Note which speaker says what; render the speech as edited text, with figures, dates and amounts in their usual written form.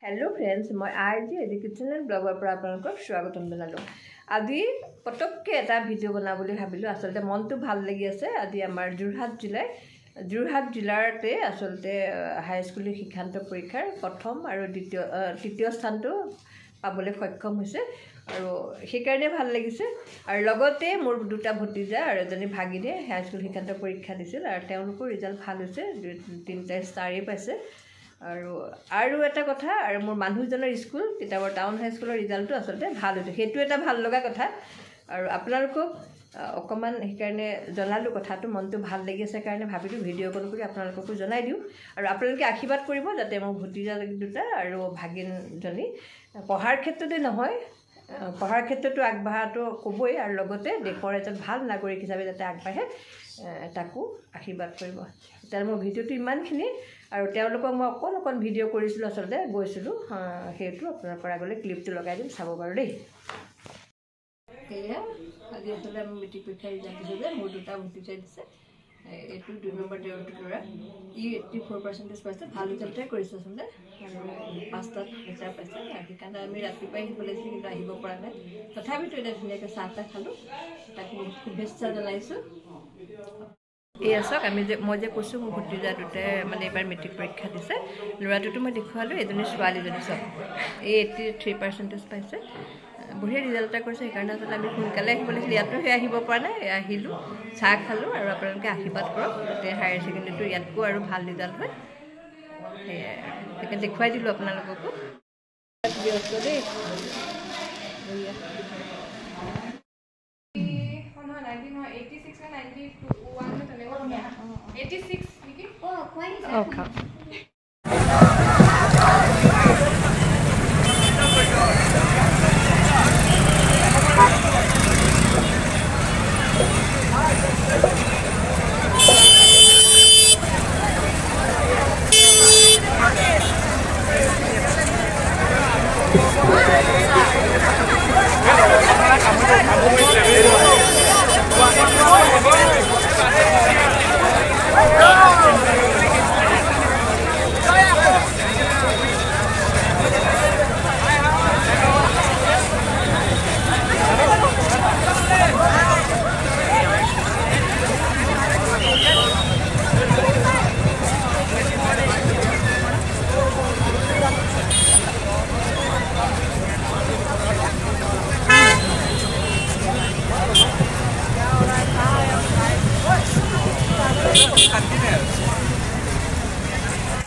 Speaker 1: Hello friends मैं RG educational bagger पर आपलोक स्वागतम जनालो। আজি পটককে এটা ভিডিও বনাবলৈ ভাবিলো। আসলতে মনটো ভাল লাগি আছে। আজি আমাৰ যোৰহাট জিলাতে আসলতে হাই স্কুল শিক্ষান্ত পৰীক্ষাৰ প্ৰথম আৰু তৃতীয় স্থানটো পাবলৈ সক্ষম হৈছে আৰু সেইকাৰণে ভাল লাগিছে। আৰু লগতে মোৰ দুটা ভতিজা আৰু এজনী ভাগিনে হাই স্কুল শিক্ষান্ত পৰীক্ষা দিছিল আৰু তেওঁলোকৰ ৰিজাল্ট ভাল হৈছে, তিনিটা ষ্টাৰে পাইছে। আৰু এটা কথা, আৰু মোৰ মানুহজনৰ স্কুল তিতাবৰ টাউন হাই স্কুলৰ ৰিজাল্টটো আসলতে ভাল হৈছে, সেইটো এটা ভাল লগা কথা। আৰু আপোনালোকক অকণমান সেইকাৰণে জনালোঁ, কথাটো মনটো ভাল লাগি আছে কাৰণে ভাবিলোঁ ভিডিঅ' কল কৰি আপোনালোককো জনাই দিওঁ। আৰু আপোনালোকে আশীৰ্বাদ কৰিব যাতে মোৰ ভতিজা দুটা আৰু ভাগিনজনী পঢ়াৰ ক্ষেত্ৰতে নহয়, পঢ়াৰ ক্ষেত্ৰতো আগবঢ়াটো ক'বই, আৰু লগতে দেশৰ এজন ভাল নাগৰিক হিচাপে যাতে আগবাঢ়ে তাকো আশীৰ্বাদ কৰিব। এতিয়া মোৰ ভিডিঅ'টো ইমানখিনি, আৰু তেওঁলোকক মই অকণ ভিডিঅ' কৰিছিলোঁ, আচলতে গৈছিলোঁ, সেইটো আপোনালোকৰ আগলৈ ক্লিপটো লগাই দিম, চাব বাৰু দেই। সেয়া আজি আচলতে আমি মেট্ৰিক পৰীক্ষাৰ ৰিজাল্ট দিছোঁ যে মোৰ দুটা ভতিজাই দিছে। এইটো 2 নম্বৰ দেউৰটো ল'ৰা, ই 84% পাইছে, ভাল ৰিজাল্টে কৰিছে আচলতে, আৰু 5টাত লেটাৰ পাইছে। আৰু সেইকাৰণে আমি ৰাতিপুৱাই আহিব লাগিছিল কিন্তু আহিব পৰা নাই, তথাপিতো এতিয়া ধুনীয়াকৈ চাহ তাহ খালোঁ, তাকো শুভেচ্ছা জনাইছোঁ। এই চাওক, মই যে কৈছোঁ মোৰ ভতিজা দুটাই মানে এইবাৰ মেট্ৰিক পৰীক্ষা দিছে। ল'ৰাটোতো মই দেখুৱালোঁ, এজনী ছোৱালীজনী চাওক, এই 83% পাইছে, বঢ়িয়া ৰিজাল্ট এটা কৰিছে। সেইকাৰণে আচলতে আমি সোনকালে আহিব লাগিছিল, ইয়াতো সেই আহিব পৰা নাই, আহিলোঁ, চাহ খালোঁ, আৰু আপোনালোকে আশীৰ্বাদ কৰক যাতে হায়াৰ ছেকেণ্ডেৰীটো ইয়াতকো আৰু ভাল ৰিজাল্ট হয়। সেয়াই সেইকাৰণে দেখুৱাই দিলোঁ আপোনালোককো। ব্যস্ত দেই,